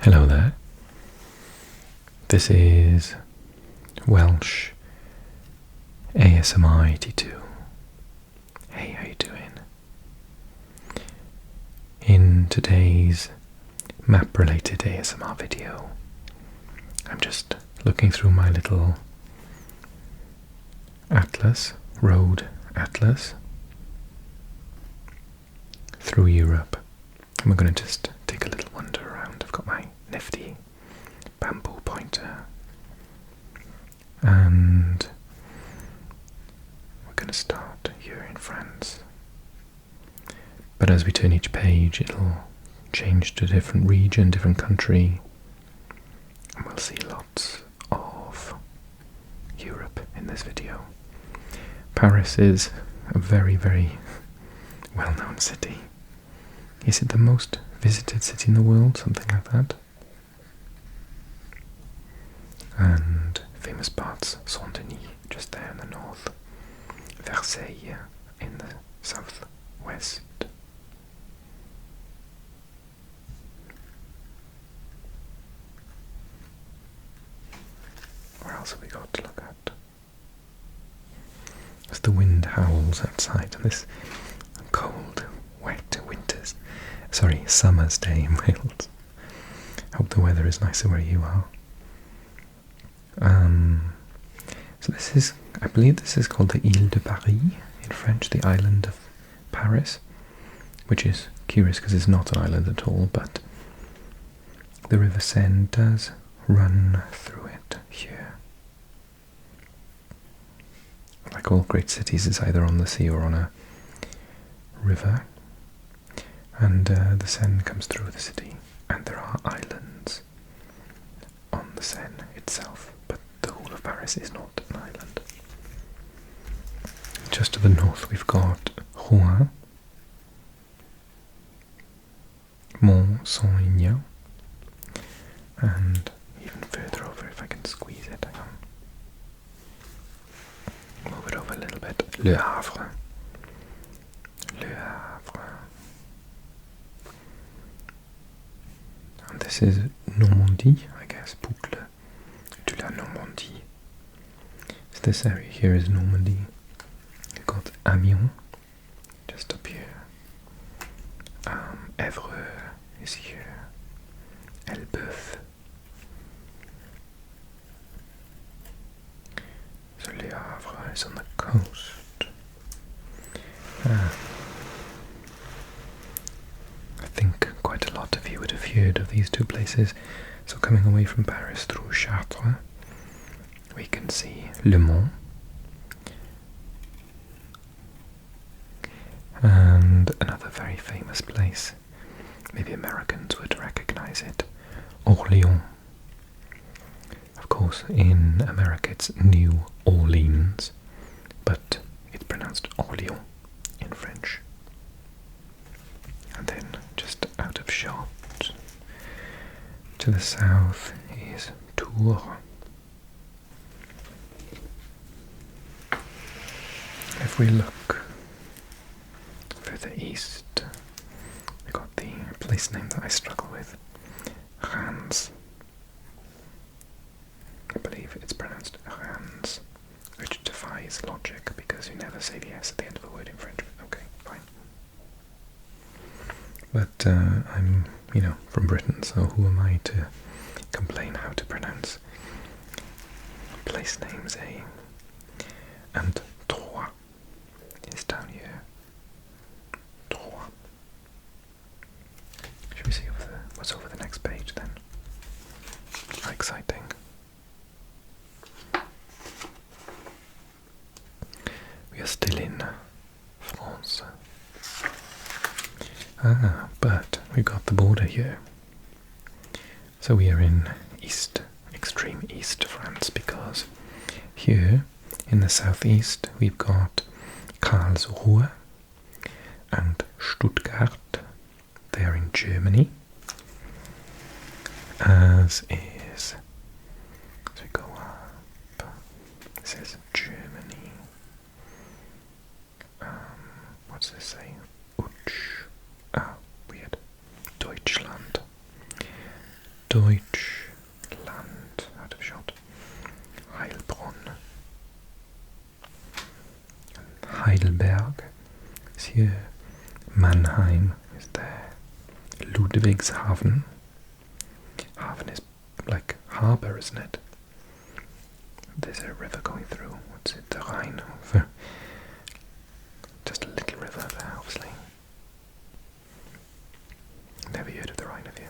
Hello there. This is Welsh ASMR 82. Hey, how you doing? In today's map-related ASMR video, I'm just looking through my little atlas, road atlas, through Europe. And we're going to just take a little wander around. I've got my nifty bamboo pointer, and we're going to start here in France. But as we turn each page, it'll change to a different region, different country, and we'll see lots of Europe in this video. Paris is a very, very well-known city. Is it the most visited city in the world? Something like that. And famous parts, Saint-Denis, just there in the north. Versailles in the southwest. Where else have we got to look at? As the wind howls outside on this cold, wet summer's day in Wales. Hope the weather is nicer where you are. So this is, I believe this is called the Île de Paris in French, the island of Paris, which is curious because it's not an island at all, but the River Seine does run through it here. Like all great cities, it's either on the sea or on a river, and the Seine comes through the city, and there are islands on the Seine itself, but the whole of Paris is not an island. Just to the north we've got Rouen, Mont-Saint-Aignan, and even further over, if I can squeeze it, hang on. Move it over a little bit. Le Havre. Le Havre. And this is Normandy, I guess. Boucle de la Normandie. So this area here is Normandy. You've got Amiens, just up here. Évreux is here. Elbeuf. So Le Havre is on the coast. I think quite a lot of you would have heard of these two places. So coming away from Paris through Chartres, we can see Le Mans, and another very famous place, maybe Americans would recognize it, Orléans. Of course, in America it's New Orleans, but it's pronounced Orléans in French. And then just out of shot to the south is Tours. If we look further east, we got the place name that I struggle with, Reims. I believe it's pronounced Reims, which defies logic because you never say the S at the end of a word in French. Okay, fine. But I'm, from Britain, so who am I to complain how to pronounce place names, eh? And Troyes is down here. Troyes. Should we see what's over the next page then? How exciting. We are still in France. But we've got the border here. So we are in extreme east France, because here in the southeast we've got Karlsruhe and Stuttgart. They are in Germany, as we go up, this is Germany. What's this say? Weird. Deutschland. Deutschland, out of shot. Heilbronn. Heidelberg is here. Mannheim is there. Ludwigshafen. Hafen is like harbour, isn't it? There's a river going through. What's it? The Rhine. Just a little river there, obviously. Never heard of the Rhine, have you?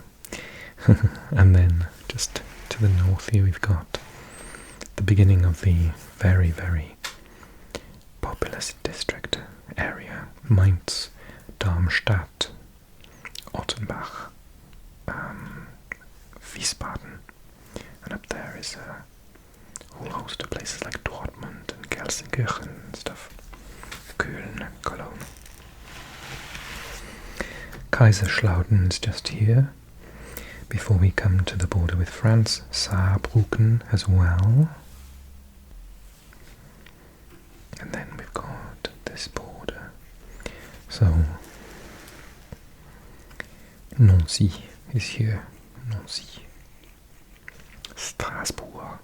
And then just to the north here we've got the beginning of the very, very populous district area. Mainz, Darmstadt, Ottenbach, Wiesbaden, and up there is a whole host of places like Dortmund and Gelsenkirchen and stuff. Köln, Cologne. Kaiserslautern is just here. Before we come to the border with France, Saarbrücken as well. And then we've got this border. So, Nancy is here. Nancy. Strasbourg.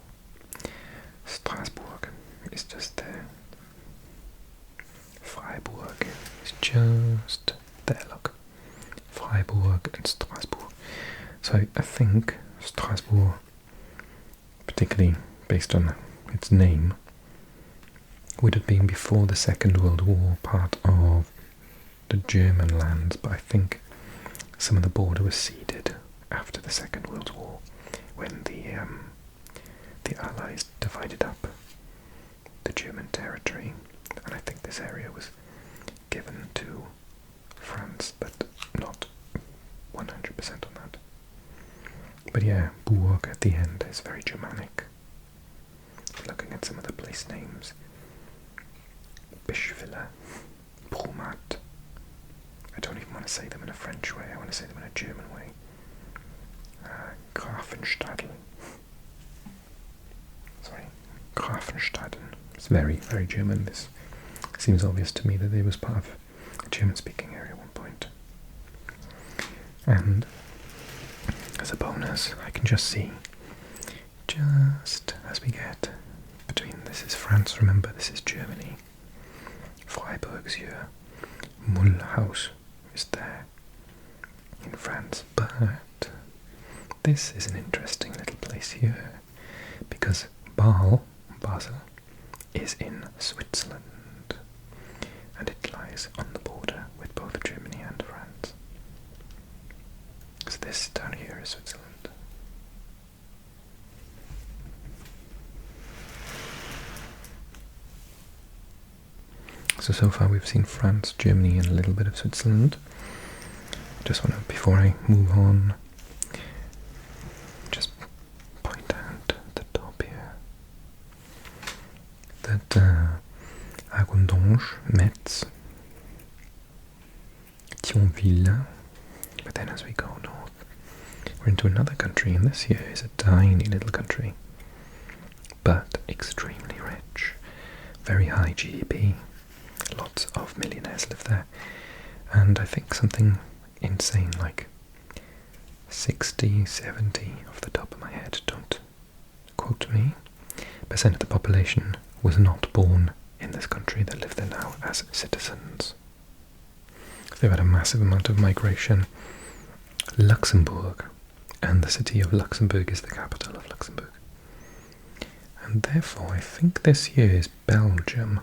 Strasbourg is just there. Freiburg is just there, look. Freiburg and Strasbourg. So I think Strasbourg, particularly based on its name, would have been before the Second World War part of the German lands, but I think some of the border was ceded after the Second World War when the Allies divided up the German territory, and I think this area was given to France, but not 100% on that. But yeah, Burg at the end is very Germanic. Looking at some of the place names. Bischwiller, Brumat. I don't even want to say them in a French way, I want to say them in a German way. Grafenstadel. Sorry, Grafenstaden. It's very, very German. This seems obvious to me that it was part of a German-speaking area at one point. And as a bonus, I can just see, just as we get between, this is France, remember, this is Germany. Freiburg's here. Mulhouse is there in France, but this is an interesting little place here, because Basel, is in Switzerland, and it lies on the border with both Germany and France. So this down here is Switzerland. So far we've seen France, Germany, and a little bit of Switzerland. Just want to, before I move on, just point out the top here that Argondange, Metz, Thionville, but then as we go north, we're into another country, and this here is a tiny little country, but extremely rich, very high GDP. Lots of millionaires live there, and I think something insane like 60, 70 off the top of my head, don't quote me, percent of the population was not born in this country that live there now as citizens. They've had a massive amount of migration. Luxembourg, and the city of Luxembourg is the capital of Luxembourg. And therefore I think this here is Belgium.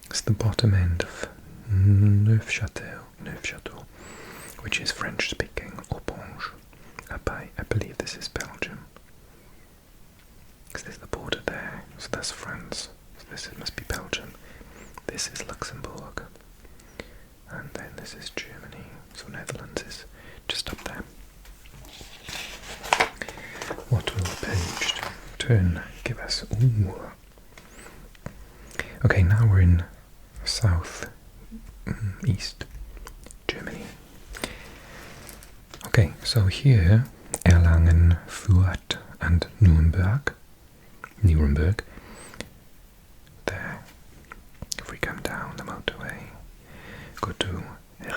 It's the bottom end of Neufchâteau, which is French-speaking, Orange. I believe this is Belgium. Because there's the border there, so that's France. So this must be Belgium. This is Luxembourg. And then this is Germany. So Netherlands is just up there. What will the page turn give us? Ooh. Okay, now we're in south east Germany. Okay, so here Erlangen, Fürth and Nuremberg. There. If we come down the motorway, go to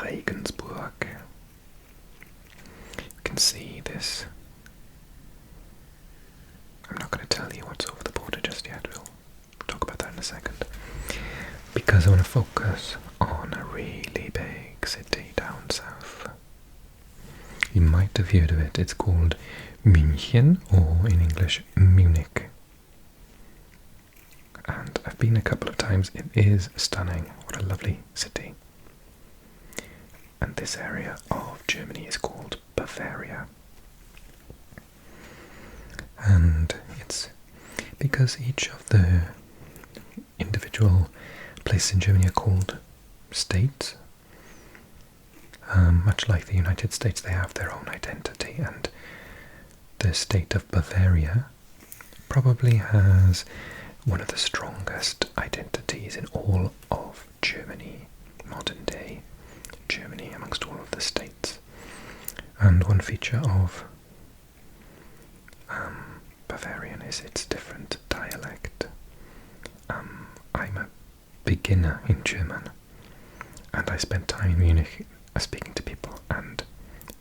Regensburg. You can see this a second. Because I want to focus on a really big city down south. You might have heard of it. It's called München, or in English, Munich. And I've been a couple of times. It is stunning. What a lovely city. And this area of Germany is called Bavaria. And it's because each of the individual places in Germany are called states. Much like the United States, they have their own identity, and the state of Bavaria probably has one of the strongest identities in all of Germany, modern day Germany, amongst all of the states. And one feature of Bavarian is its different dialect. I'm a beginner in German, and I spent time in Munich speaking to people and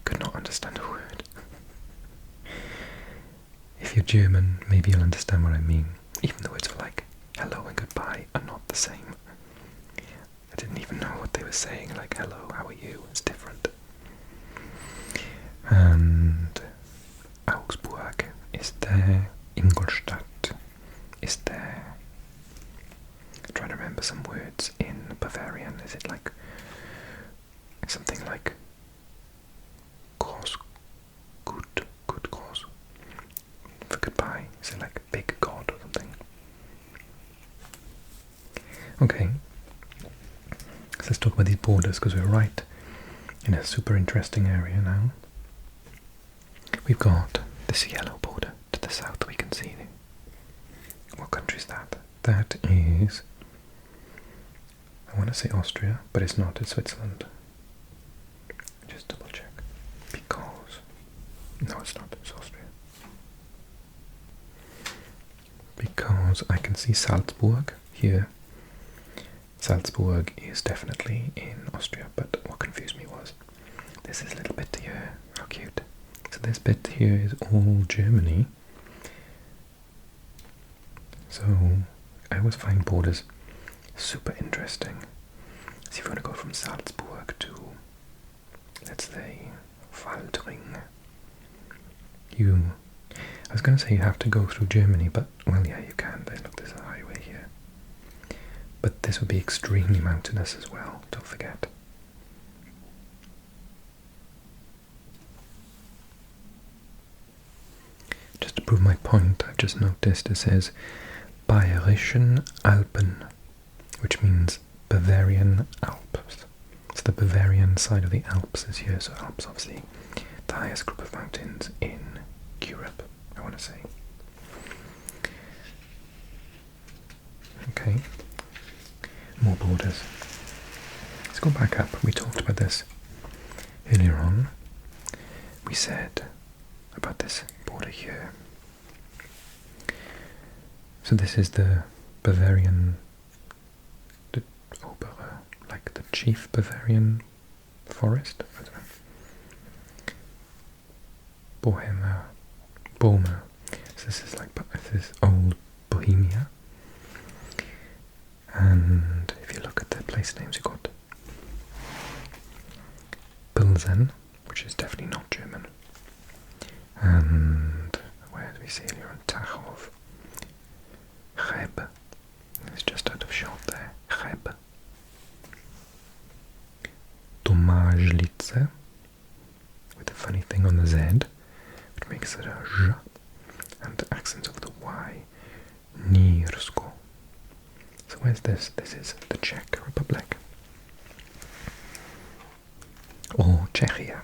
could not understand a word. If you're German, maybe you'll understand what I mean. Even the words like hello and goodbye are not the same. I didn't even know what they were saying, like hello, how are you? It's different. And Augsburg is there, Ingolstadt is there. I'm trying to remember some words in Bavarian. Is it like something like groß, gut, groß? For goodbye, is it like big god or something? Okay, so let's talk about these borders, because we're right in a super interesting area now. We've got this yellow border to the south. We can see what country is that? That is, I want to say Austria, but it's not. It's Switzerland. Just double check, because no, it's not. It's Austria. Because I can see Salzburg here. Salzburg is definitely in Austria, but what confused me was this is a little bit here. How cute. So this bit here is all Germany. So I always find borders super interesting. So if you want to go from Salzburg to, let's say, Waldring, I was going to say you have to go through Germany, but, well, yeah, you can. Look, there's a highway here. But this would be extremely mountainous as well, don't forget. Just to prove my point, I've just noticed it says Bayerischen Alpen, which means Bavarian Alps. So the Bavarian side of the Alps is here, so Alps obviously the highest group of mountains in Europe, I want to say. Okay, more borders. Let's go back up. We talked about this earlier on. We said about this border here. So this is the Bavarian, the Obere, like the chief Bavarian forest. I don't know. Bohemia. So this is like this is old Bohemia. And if you look at the place names, you've got Pilsen, which is definitely not German. And where do we see here on Tachov? Cheb. It's just out of shot there. Cheb. Domažlice, with a funny thing on the Z, which makes it a Ž, and the accents of the Y. Nirsko. So where's this? This is the Czech Republic. Or Czechia.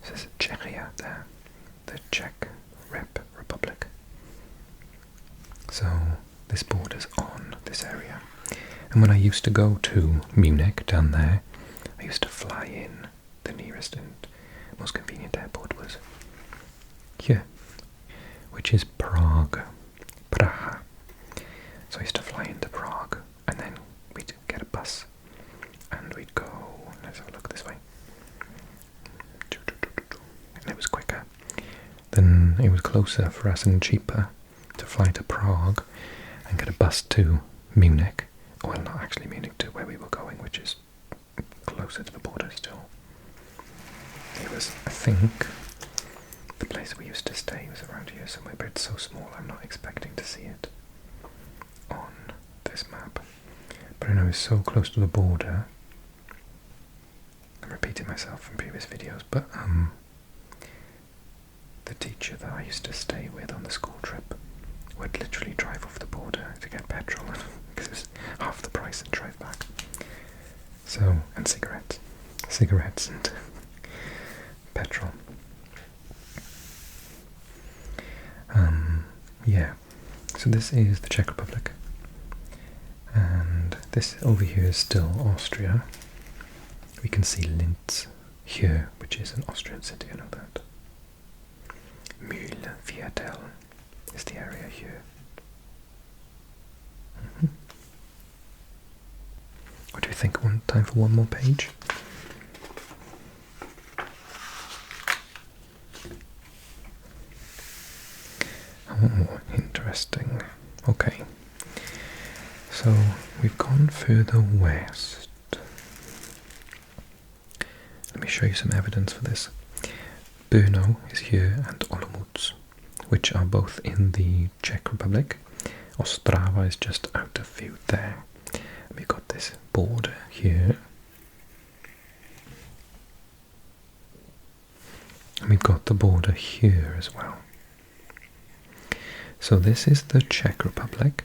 This is Czechia there. The Czech Republic. So this borders on this area. And when I used to go to Munich down there, I used to fly in. The nearest and most convenient airport was here, which is Prague. Praha. So I used to fly into Prague, and then we'd get a bus, and we'd go, let's have a look this way, and it was quicker. Then it was closer for us and cheaper to fly to Prague and get a bus to Munich. Well, not actually Munich, to where we were going, which is closer to the border still. It was, I think, the place we used to stay was around here somewhere, but it's so small I'm not expecting to see it on this map. But I know it's so close to the border. I'm repeating myself from previous videos, but the teacher that I used to stay with on the school trip would literally drive off the border to get petrol because it was half the price and drive back. So, and cigarettes and petrol. Yeah, so this is the Czech Republic, and this over here is still Austria. We can see Linz here, which is an Austrian city, I know that. Mühlviertel is the area here. What do you think? Time for one more page? Oh, interesting. Okay. So we've gone further west. Let me show you some evidence for this. Brno is here and Olomouc, which are both in the Czech Republic. Ostrava is just out of view there. And we've got this border here. And we've got the border here as well. So this is the Czech Republic.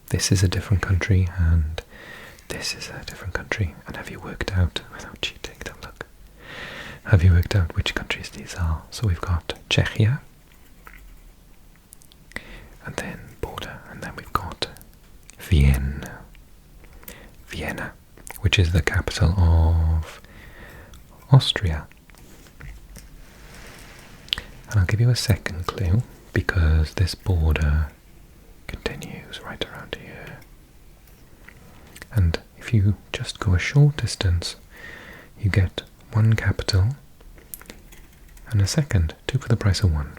This is a different country, and this is a different country. And have you worked out, without cheating, don't look, have you worked out which countries these are? So we've got Czechia, and then border, and then we've got Vienna, which is the capital of Austria. And I'll give you a second clue, because this border continues right around here. And if you just go a short distance, you get one capital and a second, two for the price of one,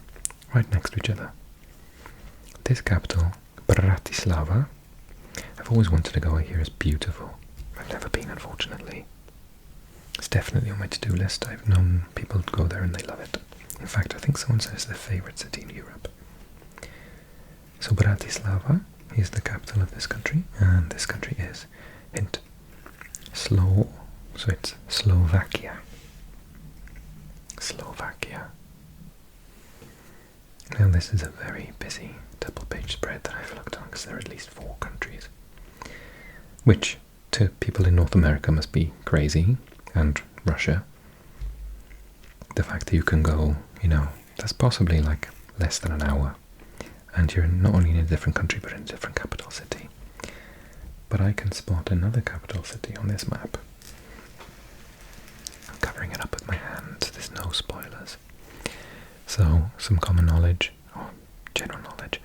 right next to each other. This capital, Bratislava, I've always wanted to go here. It's beautiful. I've never been, unfortunately. It's definitely on my to-do list. I've known people go there and they love it. In fact, I think someone says it's their favourite city in Europe. So Bratislava is the capital of this country, and this country is, hint, so it's Slovakia. Slovakia. Now this is a very busy double-page spread that I've looked on, because there are at least 4 countries, which to people in North America must be crazy, and Russia. The fact that you can go, that's possibly like less than an hour, and you're not only in a different country but in a different capital city. But I can spot another capital city on this map. I'm covering it up with my hand, there's no spoilers. So, some common knowledge, or general knowledge.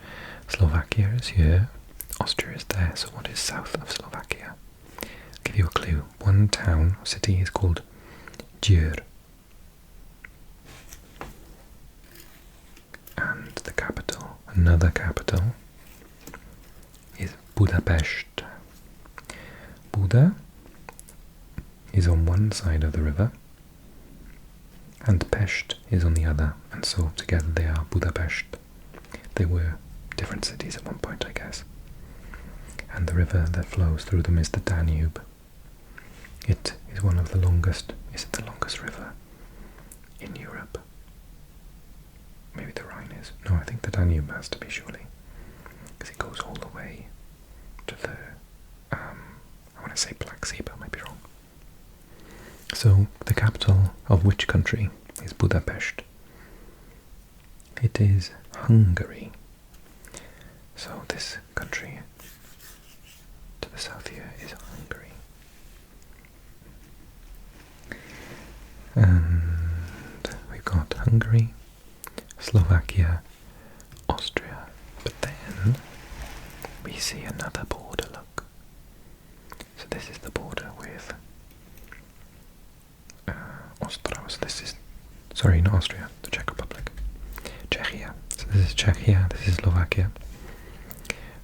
Slovakia is here, Austria is there, so what is south of Slovakia? I'll give you a clue. One town, or city, is called Győr. And the capital, another capital, is Budapest. Buda is on one side of the river, and Pest is on the other, and so together they are Budapest. They were different cities at one point, I guess. And the river that flows through them is the Danube. It is one of the longest, is it the longest river in Europe? Maybe the Rhine is. No, I think the Danube has to be, surely. Because it goes all the way to the, I want to say Black Sea, but I might be wrong. So, the capital of which country is Budapest? It is Hungary. So, this country to the south here is Hungary. And we've got Hungary, Slovakia, Austria, but then we see another border, look. So this is the border with Austria, so this is, sorry, not Austria, the Czech Republic, Czechia. So this is Czechia, this is Slovakia,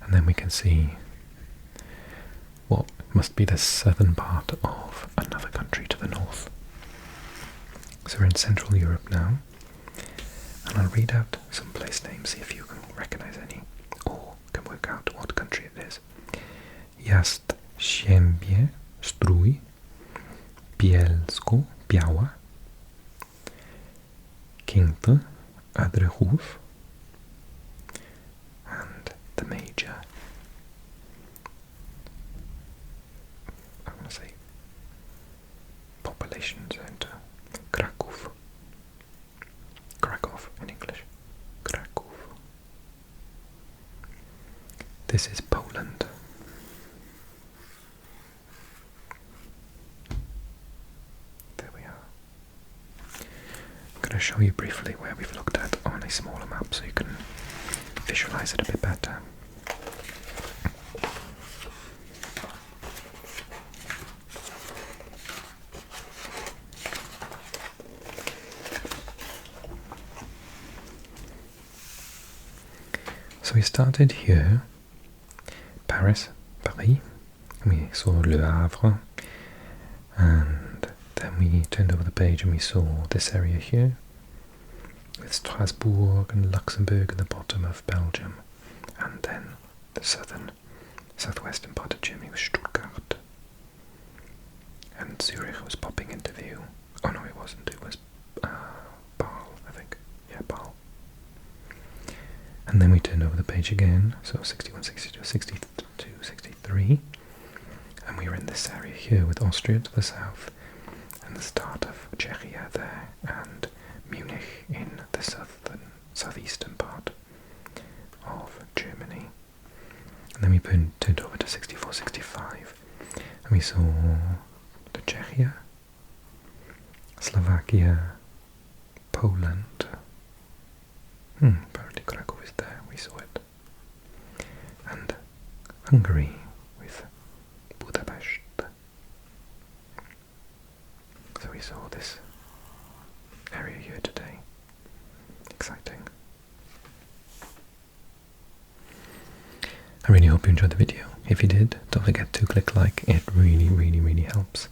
and then we can see must be the southern part of another country to the north. So we're in Central Europe now, and I'll read out some place names, see if you can recognize any, or can work out what country it is. Jastrzębie Strój, Bielsko Biała, Kięty, Adrychów, and the major, I want to say, population center, Kraków. Krakow in English. Kraków. This is Poland. There we are. I'm going to show you briefly where we've looked at on a smaller map so you can visualize it a bit better. So we started here, Paris, and we saw Le Havre, and then we turned over the page and we saw this area here, with Strasbourg and Luxembourg at the bottom of Belgium, and then the southwestern part of Germany was Stuttgart, and Zurich was popping into view. Oh no, it wasn't, it was Bâle, I think. Yeah, Bâle. And then we turned over the page again, so 61, 62, 62, 63, and we were in this area here with Austria to the south, and the start of Czechia there, and Munich in the southeastern part of Germany. And then we turned over to 64, 65, and we saw the Czechia, Slovakia, Poland. Apparently Krakow is there, we saw it. And Hungary with Budapest. So we saw this area here today. Exciting. I really hope you enjoyed the video. If you did, don't forget to click like, it really helps.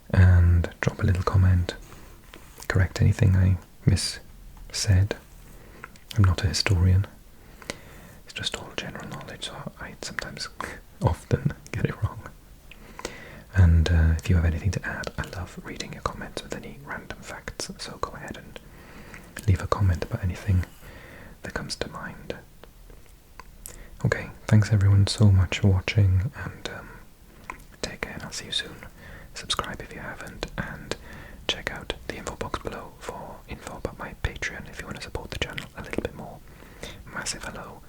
And drop a little comment, correct anything I missaid. I'm not a historian, it's just all general knowledge, so I sometimes often get it wrong. And if you have anything to add, I love reading your comments with any random facts, so go ahead and leave a comment about anything that comes to mind. Okay, thanks everyone so much for watching, and take care, and I'll see you soon. Subscribe if you haven't, and check out the info box below for info about my Patreon if you want to support the channel a little bit more. Massive hello